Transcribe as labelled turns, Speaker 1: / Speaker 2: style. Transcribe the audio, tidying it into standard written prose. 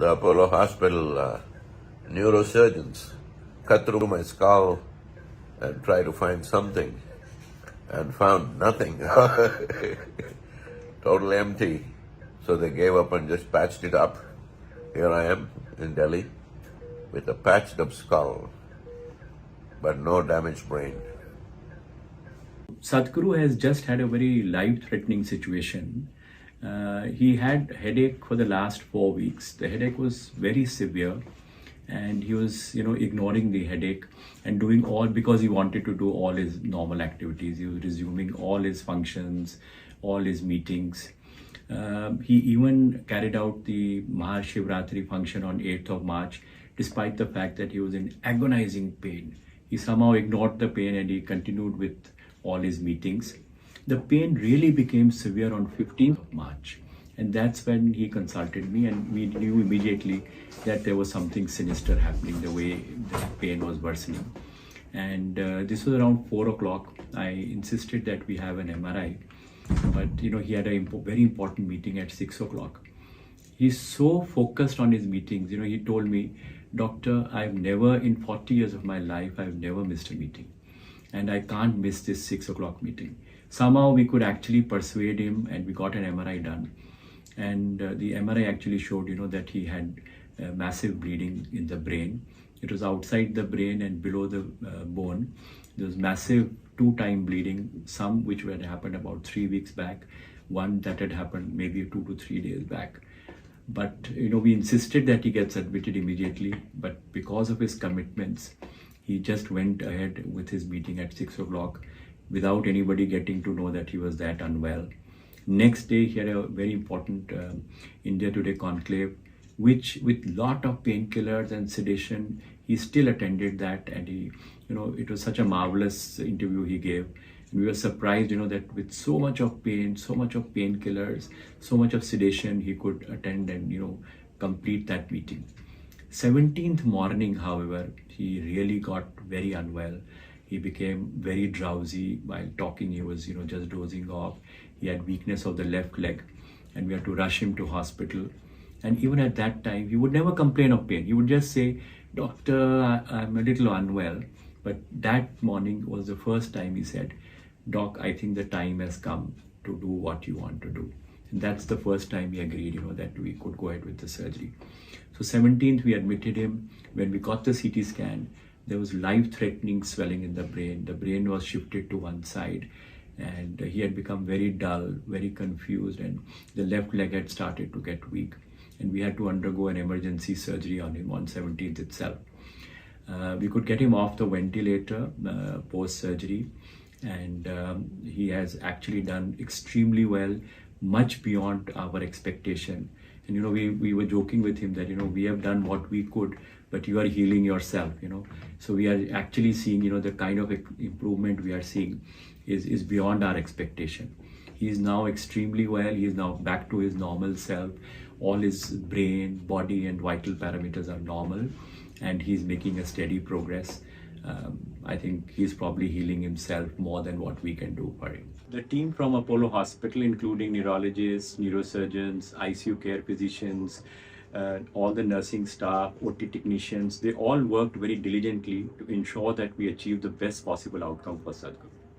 Speaker 1: the Apollo Hospital neurosurgeons cut through my skull and tried to find something and found nothing. Total empty. So they gave up and just patched it up. Here I am in Delhi with a patched up skull, but no damaged brain.
Speaker 2: Sadhguru has just had a very life-threatening situation. He had headache for the last 4 weeks. The headache was very severe, and he was, ignoring the headache and doing all because he wanted to do all his normal activities. He was resuming all his functions, all his meetings. He even carried out the Mahashivratri function on 8th of March, despite the fact that he was in agonizing pain. He somehow ignored the pain and he continued with all his meetings. The pain really became severe on 15th of March. And that's when he consulted me, and we knew immediately that there was something sinister happening, the way the pain was worsening. And this was around 4 o'clock. I insisted that we have an MRI, but he had a very important meeting at 6 o'clock. He's so focused on his meetings. He told me, "Doctor, I've never, in 40 years of my life, I've never missed a meeting. And I can't miss this 6 o'clock meeting." Somehow we could actually persuade him, and we got an MRI done. And the MRI actually showed, that he had massive bleeding in the brain. It was outside the brain and below the bone. There was massive 2-time bleeding, some which had happened about 3 weeks back, one that had happened maybe 2 to 3 days back. But, we insisted that he gets admitted immediately, but because of his commitments, he just went ahead with his meeting at 6 o'clock without anybody getting to know that he was that unwell. Next day, he had a very important India Today conclave, which with lot of painkillers and sedation, he still attended that, and he, it was such a marvelous interview he gave. And we were surprised, that with so much of pain, so much of painkillers, so much of sedation, he could attend and, complete that meeting. 17th morning, however, he really got very unwell. He became very drowsy while talking. He was, just dozing off. He had weakness of the left leg, and we had to rush him to hospital. And even at that time, he would never complain of pain. He would just say, "Doctor, I'm a little unwell." But that morning was the first time he said, "Doc, I think the time has come to do what you want to do." And that's the first time he agreed, that we could go ahead with the surgery. So 17th, we admitted him. When we got the CT scan, there was life-threatening swelling in the brain. The brain was shifted to one side, and he had become very dull, very confused, and the left leg had started to get weak. And we had to undergo an emergency surgery on him on 17th itself. We could get him off the ventilator post-surgery, and he has actually done extremely well, much beyond our expectation. And we were joking with him that we have done what we could, but you are healing yourself. So we are actually seeing the kind of improvement we are seeing is beyond our expectation. He is now extremely well. He is now back to his normal self. All his brain, body, and vital parameters are normal, and he's making a steady progress. I think he's probably healing himself more than what we can do for him. The team from Apollo Hospital, including neurologists, neurosurgeons, ICU care physicians, all the nursing staff, OT technicians, they all worked very diligently to ensure that we achieve the best possible outcome for Sadhguru.